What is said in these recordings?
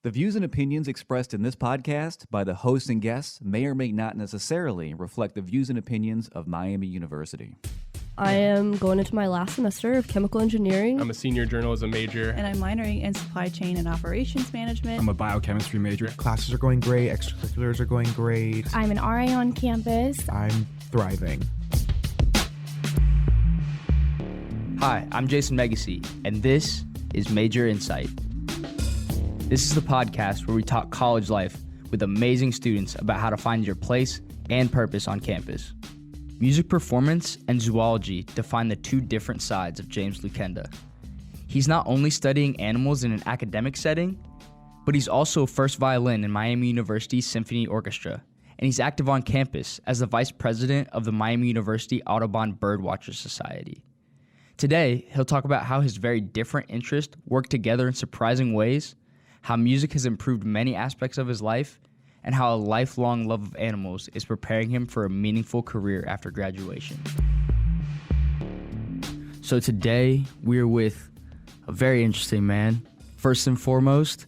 The views and opinions expressed in this podcast by the hosts and guests may or may not necessarily reflect the views and opinions of Miami University. I am going into my last semester of chemical engineering. I'm a senior journalism major. And I'm minoring in supply chain and operations management. I'm a biochemistry major. Classes are going great. Extracurriculars are going great. I'm an RA on campus. I'm thriving. Hi, I'm Jason Megacy, and this is Major Insight. This is the podcast where we talk college life with amazing students about how to find your place and purpose on campus. Music performance and zoology define the two different sides of James Lukenda. He's not only studying animals in an academic setting, but he's also first violin in Miami University Symphony Orchestra, and he's active on campus as the vice president of the Miami University Audubon Birdwatcher Society. Today, he'll talk about how his very different interests work together in surprising ways, how music has improved many aspects of his life, and how a lifelong love of animals is preparing him for a meaningful career after graduation. So today, we're with a very interesting man. First and foremost,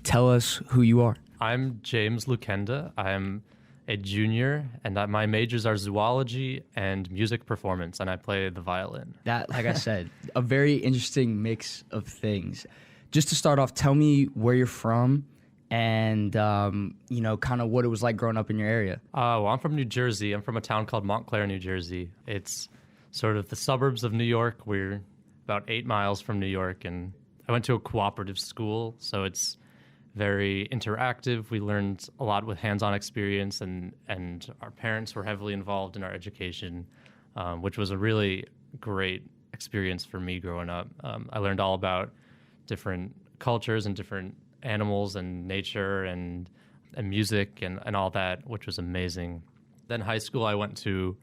tell us who you are. I'm James Lukenda. I'm a junior, and my majors are zoology and music performance, and I play the violin. That, like I said, a very interesting mix of things. Just to start off, tell me where you're from and, kind of what it was like growing up in your area. Well, I'm from New Jersey. I'm from a town called Montclair, New Jersey. It's sort of the suburbs of New York. We're about 8 miles from New York, and I went to a cooperative school, so it's very interactive. We learned a lot with hands-on experience, and our parents were heavily involved in our education, which was a really great experience for me growing up. I learned all about different cultures and different animals and nature and music and all that, which was amazing. Then high school, I went to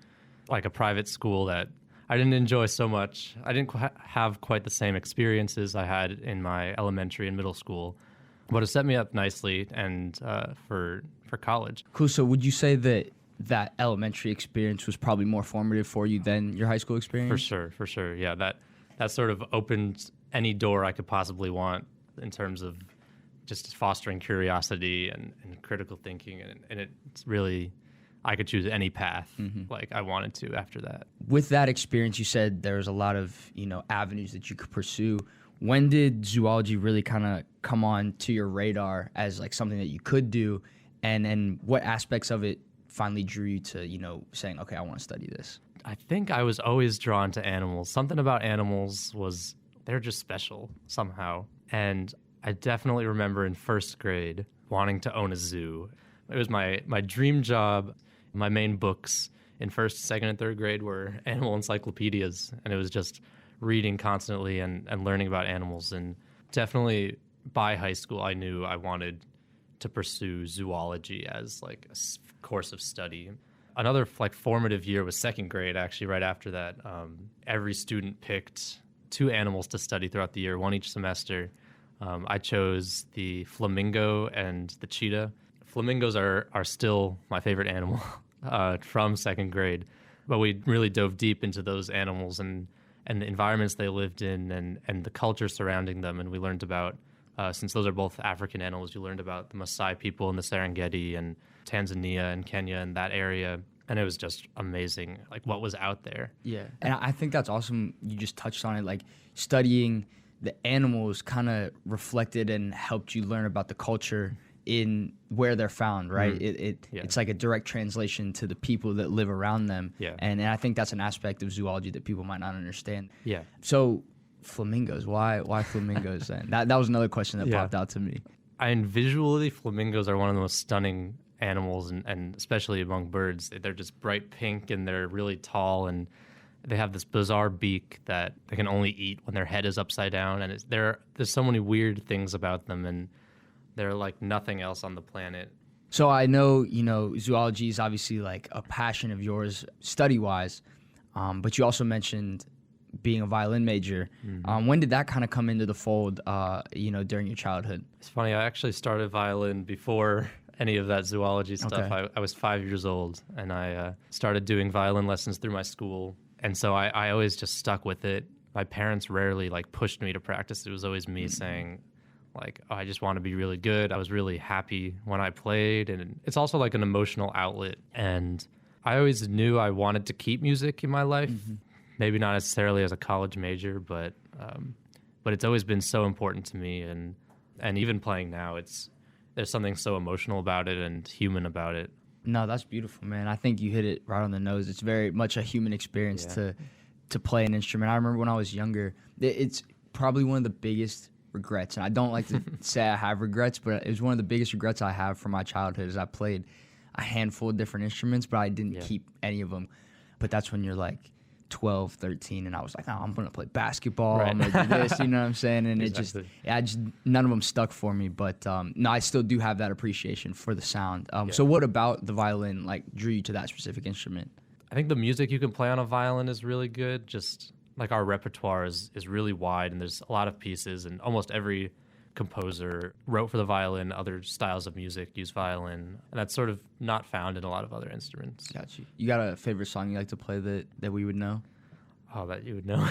like a private school that I didn't enjoy so much. I didn't have quite the same experiences I had in my elementary and middle school, but it set me up nicely and for college. Cool. So would you say that elementary experience was probably more formative for you than your high school experience? For sure. Yeah, that sort of opened any door I could possibly want in terms of just fostering curiosity and critical thinking. And it's really, I could choose any path like I wanted to after that. With that experience, you said there was a lot of, avenues that you could pursue. When did zoology really kind of come on to your radar as like something that you could do? And what aspects of it finally drew you to, saying, okay, I want to study this? I think I was always drawn to animals. Something about animals they're just special somehow. And I definitely remember in first grade wanting to own a zoo. It was my dream job. My main books in first, second, and third grade were animal encyclopedias. And it was just reading constantly and learning about animals. And definitely by high school, I knew I wanted to pursue zoology as like a course of study. Another like formative year was second grade, actually, right after that. Every student picked 2 animals to study throughout the year, one each semester. I chose the flamingo and the cheetah. Flamingos are still my favorite animal from second grade, but we really dove deep into those animals and the environments they lived in and the culture surrounding them. And we learned about, since those are both African animals, you learned about the Maasai people in the Serengeti and Tanzania and Kenya and that area. And it was just amazing, like what was out there. Yeah, and I think that's awesome. You just touched on it, like studying the animals kind of reflected and helped you learn about the culture in where they're found, right? It's like a direct translation to the people that live around them. Yeah. And I think that's an aspect of zoology that people might not understand. Yeah. So flamingos, why flamingos then? That was another question that popped out to me. And visually, flamingos are one of the most stunning animals, and especially among birds. They're just bright pink, and they're really tall, and they have this bizarre beak that they can only eat when their head is upside down. And there's so many weird things about them, and they're like nothing else on the planet. So I know, zoology is obviously like a passion of yours study-wise, but you also mentioned being a violin major. When did that kind of come into the fold, during your childhood? It's funny, I actually started violin before any of that zoology stuff. Okay. I was 5 years old, and I started doing violin lessons through my school. And so I always just stuck with it. My parents rarely pushed me to practice. It was always me saying, like, oh, I just want to be really good. I was really happy when I played. And it's also like an emotional outlet. And I always knew I wanted to keep music in my life. Maybe not necessarily as a college major, but it's always been so important to me. And even playing now, there's something so emotional about it and human about it. No, that's beautiful, man. I think you hit it right on the nose. It's very much a human experience to play an instrument. I remember when I was younger, it's probably one of the biggest regrets. And I don't like to say I have regrets, but it was one of the biggest regrets I have from my childhood is I played a handful of different instruments, but I didn't keep any of them. But that's when you're like 12, 13, and I was like, oh, I'm going to play basketball. Right. I'm going to do this, you know what I'm saying? And Exactly. it just none of them stuck for me. But no, I still do have that appreciation for the sound. So what about the violin like drew you to that specific instrument? I think the music you can play on a violin is really good. Just like our repertoire is really wide, and there's a lot of pieces, and almost every composer wrote for the violin. Other styles of music use violin, and that's sort of not found in a lot of other instruments. Got you. You got a favorite song you like to play that we would know? Oh, that you would know.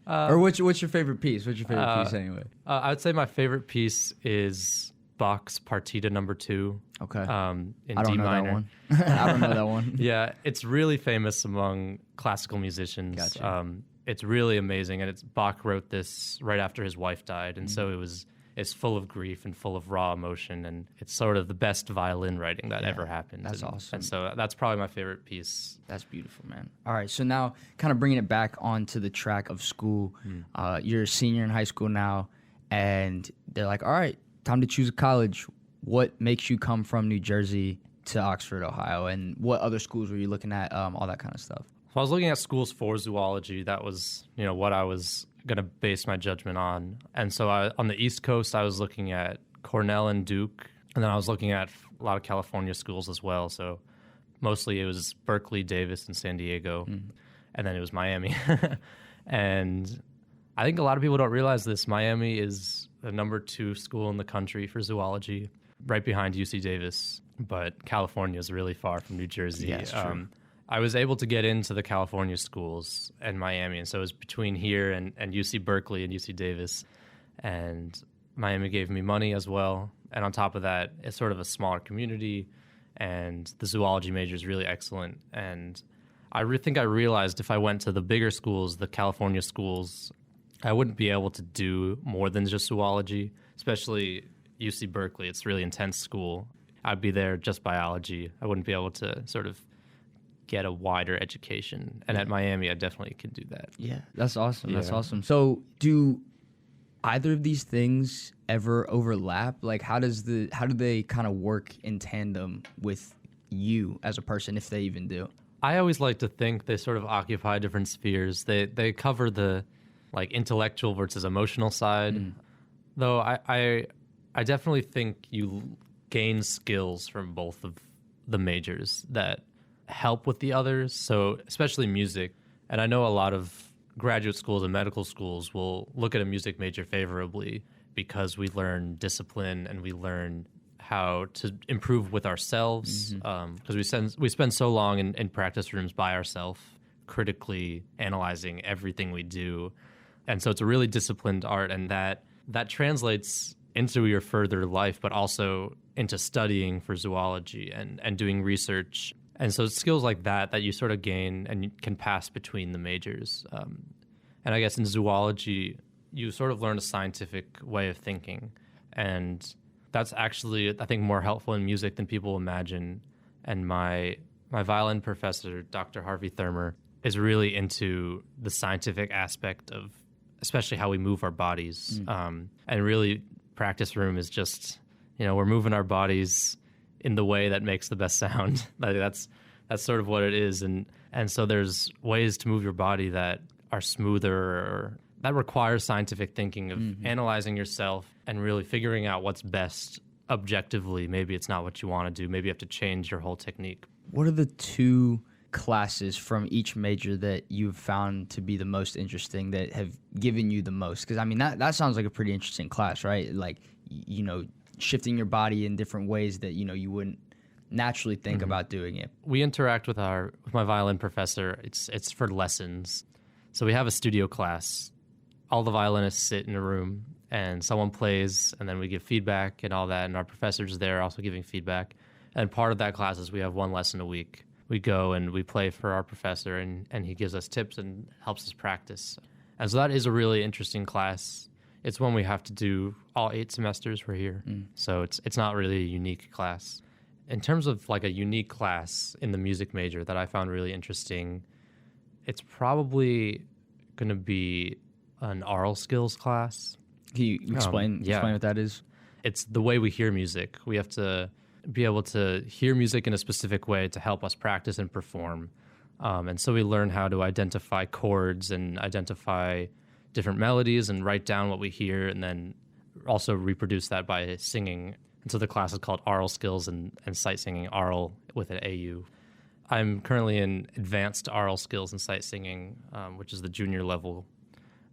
Or what's your favorite piece? What's your favorite piece anyway? I would say my favorite piece is Bach's Partita No. 2. Okay. In I don't D know minor. that one. I don't know that one. Yeah, it's really famous among classical musicians. Gotcha. It's really amazing, and Bach wrote this right after his wife died, and so it's full of grief and full of raw emotion, and it's sort of the best violin writing that ever happened. That's and, awesome. And so that's probably my favorite piece. That's beautiful, man. All right, so now kind of bringing it back onto the track of school. You're a senior in high school now, and they're like, all right, time to choose a college. What makes you come from New Jersey to Oxford, Ohio, and what other schools were you looking at, all that kind of stuff? So I was looking at schools for zoology. That was, what I was going to base my judgment on. And so on the East Coast, I was looking at Cornell and Duke. And then I was looking at a lot of California schools as well. So mostly it was Berkeley, Davis, and San Diego. And then it was Miami. And I think a lot of people don't realize this. Miami is the number 2 school in the country for zoology, right behind UC Davis. But California is really far from New Jersey. Yeah, it's true. I was able to get into the California schools and Miami, and so it was between here and UC Berkeley and UC Davis, and Miami gave me money as well. And on top of that, it's sort of a smaller community, and the zoology major is really excellent. And I think I realized if I went to the bigger schools, the California schools, I wouldn't be able to do more than just zoology, especially UC Berkeley. It's a really intense school. I'd be there just biology. I wouldn't be able to sort of get a wider education. And at Miami, I definitely can do that. Yeah, that's awesome. That's Yeah. awesome. So do either of these things ever overlap? Like how do they kind of work in tandem with you as a person, if they even do? I always like to think they sort of occupy different spheres. They cover the like intellectual versus emotional side. Though I definitely think you gain skills from both of the majors that help with the others, so especially music. And I know a lot of graduate schools and medical schools will look at a music major favorably because we learn discipline and we learn how to improve with ourselves, because we spend so long in practice rooms by ourselves, critically analyzing everything we do. And so it's a really disciplined art, and that translates into your further life, but also into studying for zoology and doing research. And so skills like that you sort of gain and you can pass between the majors. And I guess in zoology, you sort of learn a scientific way of thinking. And that's actually, I think, more helpful in music than people imagine. And my violin professor, Dr. Harvey Thurmer, is really into the scientific aspect of especially how we move our bodies. And really, practice room is just, we're moving our bodies in the way that makes the best sound. Like that's sort of what it is. And so there's ways to move your body that are smoother, or that requires scientific thinking of analyzing yourself and really figuring out what's best objectively. Maybe it's not what you want to do. Maybe you have to change your whole technique. What are the 2 classes from each major that you've found to be the most interesting, that have given you the most? Because I mean, that sounds like a pretty interesting class, right? Like, shifting your body in different ways that you wouldn't naturally think about doing it. We interact with my violin professor. It's for lessons. So we have a studio class. All the violinists sit in a room and someone plays, and then we give feedback and all that, and our professor's there also giving feedback. And part of that class is we have one lesson a week. We go and we play for our professor, and he gives us tips and helps us practice. And so that is a really interesting class. It's one we have to do all 8 semesters we're here. So it's not really a unique class. In terms of like a unique class in the music major that I found really interesting, it's probably going to be an aural skills class. Can you explain what that is? It's the way we hear music. We have to be able to hear music in a specific way to help us practice and perform. And so we learn how to identify chords and identify different melodies and write down what we hear, and then also reproduce that by singing. And so the class is called Aural Skills and Sight Singing, aural with an AU. I'm currently in advanced aural skills and sight singing, which is the junior level,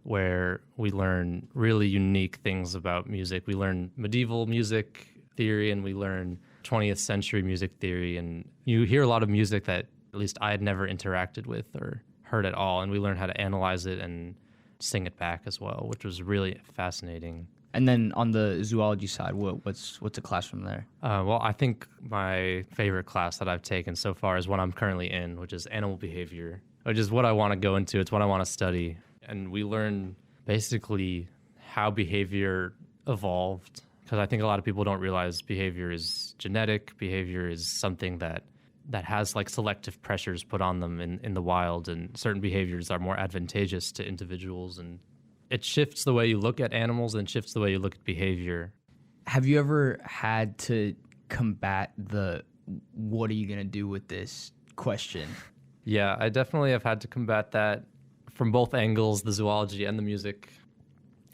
where we learn really unique things about music. We learn medieval music theory, and we learn 20th century music theory. And you hear a lot of music that at least I had never interacted with or heard at all. And we learn how to analyze it and sing it back as well, which was really fascinating. And then on the zoology side, what's a class from there? Well, I think my favorite class that I've taken so far is one I'm currently in, which is animal behavior, which is what I want to go into. It's what I want to study. And we learn basically how behavior evolved, because I think a lot of people don't realize behavior is genetic. Behavior is something that has like selective pressures put on them in the wild, and certain behaviors are more advantageous to individuals, and it shifts the way you look at animals and shifts the way you look at behavior. Have you ever had to combat the what are you going to do with this question? Yeah, I definitely have had to combat that from both angles, the zoology and the music.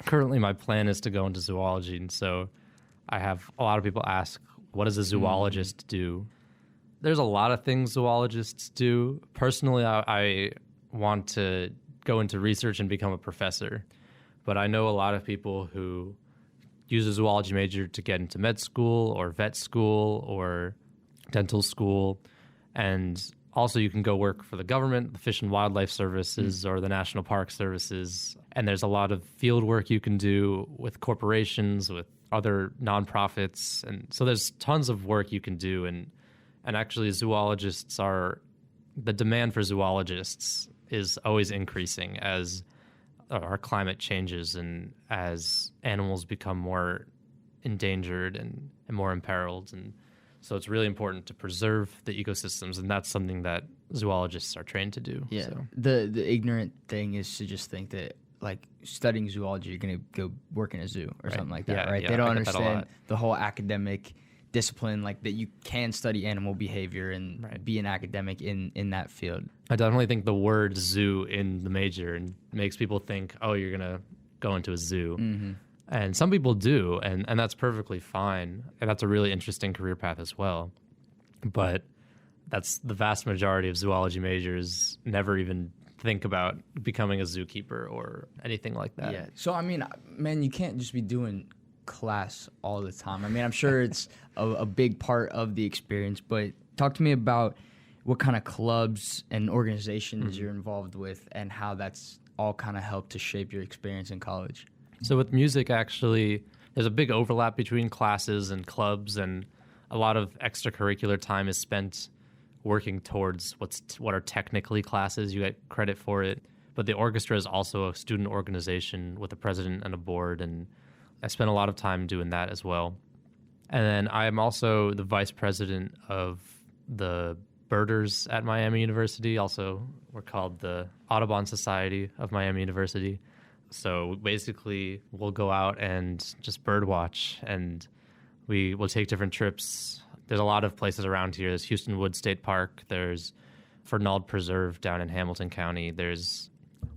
Currently, my plan is to go into zoology, and so I have a lot of people ask, what does a zoologist do? There's a lot of things zoologists do. Personally, I want to go into research and become a professor, but I know a lot of people who use a zoology major to get into med school or vet school or dental school, and also you can go work for the government, the Fish and Wildlife Services or the National Park Services, and there's a lot of field work you can do with corporations, with other nonprofits, and so there's tons of work you can do, and actually the demand for zoologists is always increasing as our climate changes and as animals become more endangered and more imperiled. And so it's really important to preserve the ecosystems, and that's something that zoologists are trained to do. Yeah. So. The ignorant thing is to just think that like studying zoology, you're going to go work in a zoo or something like that, right? Yeah, they don't I get that a understand lot. the whole academic discipline, like that you can study animal behavior and be an academic in that field. I definitely think the word zoo in the major and makes people think, oh, you're going to go into a zoo. Mm-hmm. And some people do, and that's perfectly fine. And that's a really interesting career path as well. But that's the vast majority of zoology majors never even think about becoming a zookeeper or anything like that. Yeah. So, I mean, man, you can't just be doing class all the time. I mean, I'm sure it's a big part of the experience, but talk to me about what kind of clubs and organizations you're involved with and how that's all kind of helped to shape your experience in college. So with music, actually, there's a big overlap between classes and clubs, and a lot of extracurricular time is spent working towards what are technically classes. You get credit for it. But the orchestra is also a student organization with a president and a board, and I spent a lot of time doing that as well. And then I am also the vice president of the birders at Miami University. Also, we're called the Audubon Society of Miami University. So basically, we'll go out and just bird watch, and we will take different trips. There's a lot of places around here. There's Houston Woods State Park. There's Fernald Preserve down in Hamilton County. There's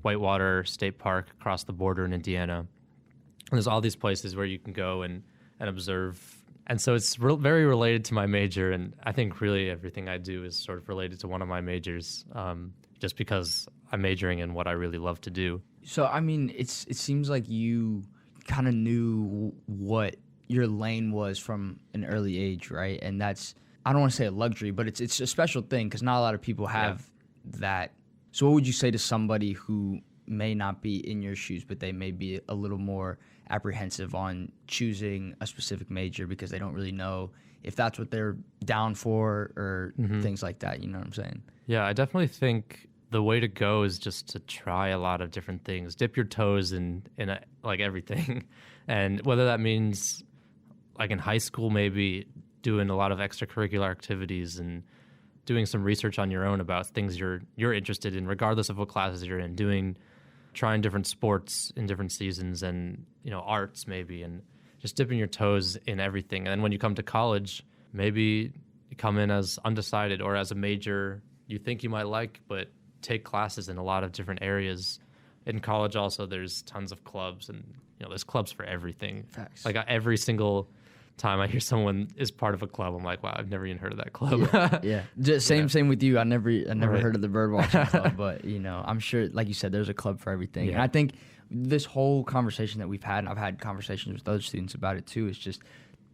Whitewater State Park across the border in Indiana. And there's all these places where you can go and observe. And so it's very related to my major, and I think really everything I do is sort of related to one of my majors, just because I'm majoring in what I really love to do. So, I mean, it seems like you kind of knew what your lane was from an early age, right? And that's, I don't want to say a luxury, but it's a special thing because not a lot of people have that. So what would you say to somebody who may not be in your shoes, but they may be a little more apprehensive on choosing a specific major because they don't really know if that's what they're down for or things like that. You know what I'm saying? Yeah, I definitely think the way to go is just to try a lot of different things. Dip your toes in like everything. And whether that means like in high school, maybe doing a lot of extracurricular activities and doing some research on your own about things you're interested in, regardless of what classes you're in, trying different sports in different seasons and, arts maybe, and just dipping your toes in everything. And then when you come to college, maybe you come in as undecided or as a major you think you might like, but take classes in a lot of different areas. In college also, there's tons of clubs, and there's clubs for everything. Facts. Like every single time I hear someone is part of a club, I'm like, wow, I've never even heard of that club. Yeah. Just same with you. I never heard of the bird watching club, but I'm sure, like you said, there's a club for everything. Yeah. And I think this whole conversation that we've had, and I've had conversations with other students about it too, is just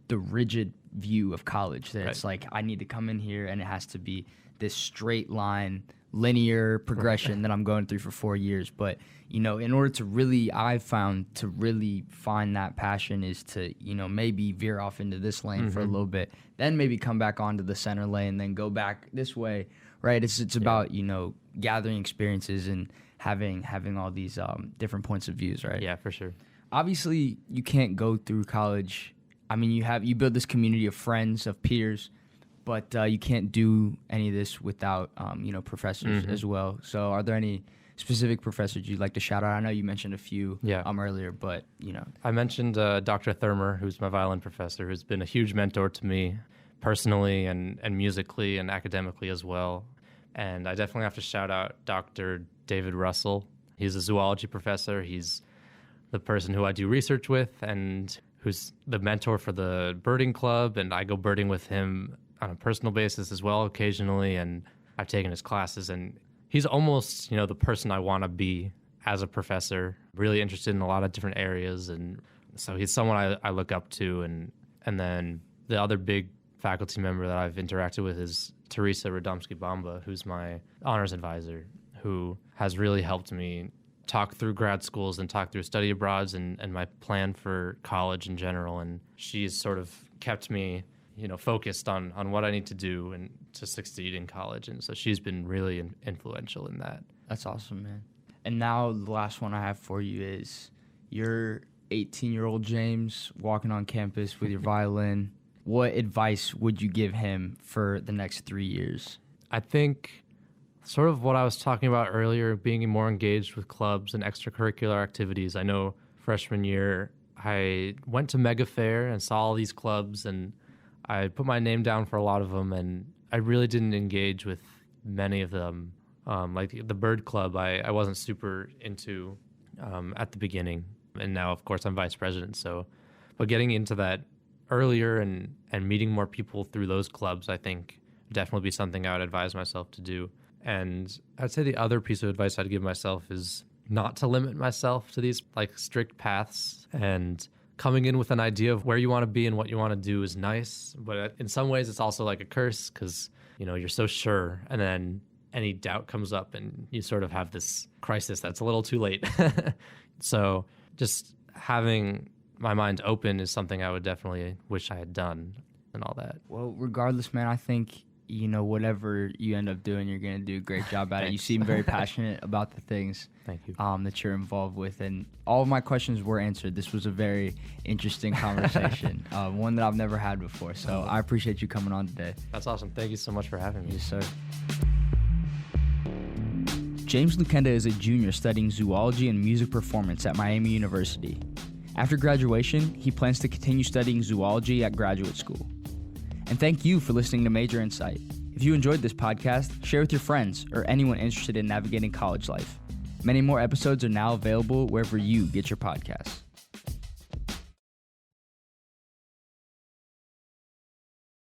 the rigid view of college that it's like, I need to come in here and it has to be this straight line, linear progression that I'm going through for 4 years. But, in order to really, I've found to really find that passion is to, maybe veer off into this lane for a little bit, then maybe come back onto the center lane, then go back this way, right? It's about, gathering experiences and having all these different points of views, right? Yeah, for sure. Obviously, you can't go through college. I mean, you build this community of friends, of peers, but you can't do any of this without, professors as well. So are there any specific professors you'd like to shout out? I know you mentioned a few earlier, but, I mentioned Dr. Thurmer, who's my violin professor, who's been a huge mentor to me personally and musically and academically as well. And I definitely have to shout out Dr. David Russell. He's a zoology professor. He's the person who I do research with and who's the mentor for the birding club, and I go birding with him on a personal basis as well occasionally, and I've taken his classes, and he's almost, the person I want to be as a professor, really interested in a lot of different areas, and so he's someone I look up to. And then the other big faculty member that I've interacted with is Teresa Radomski-Bamba, who's my honors advisor, who has really helped me talk through grad schools and talk through study abroads and my plan for college in general. And she's sort of kept me, focused on what I need to do and to succeed in college. And so she's been really influential in that. That's awesome, man. And now the last one I have for you is you're 18-year-old James walking on campus with your violin. What advice would you give him for the next 3 years? I think sort of what I was talking about earlier, being more engaged with clubs and extracurricular activities. I know freshman year, I went to Mega Fair and saw all these clubs, and I put my name down for a lot of them, and I really didn't engage with many of them. Like the Bird Club, I wasn't super into at the beginning, and now, of course, I'm vice president. But getting into that earlier and meeting more people through those clubs, I think definitely be something I would advise myself to do. And I'd say the other piece of advice I'd give myself is not to limit myself to these like strict paths, and coming in with an idea of where you want to be and what you want to do is nice. But in some ways it's also like a curse because, you're so sure, and then any doubt comes up and you sort of have this crisis that's a little too late. So just having my mind open is something I would definitely wish I had done and all that. Well, regardless, man, I think whatever you end up doing, you're going to do a great job at it. You seem very passionate about the things Thank you. That you're involved with. And all of my questions were answered. This was a very interesting conversation, one that I've never had before. So I appreciate you coming on today. That's awesome. Thank you so much for having me. Yes, sir. James Lukenda is a junior studying zoology and music performance at Miami University. After graduation, he plans to continue studying zoology at graduate school. And thank you for listening to Major Insight. If you enjoyed this podcast, share with your friends or anyone interested in navigating college life. Many more episodes are now available wherever you get your podcasts.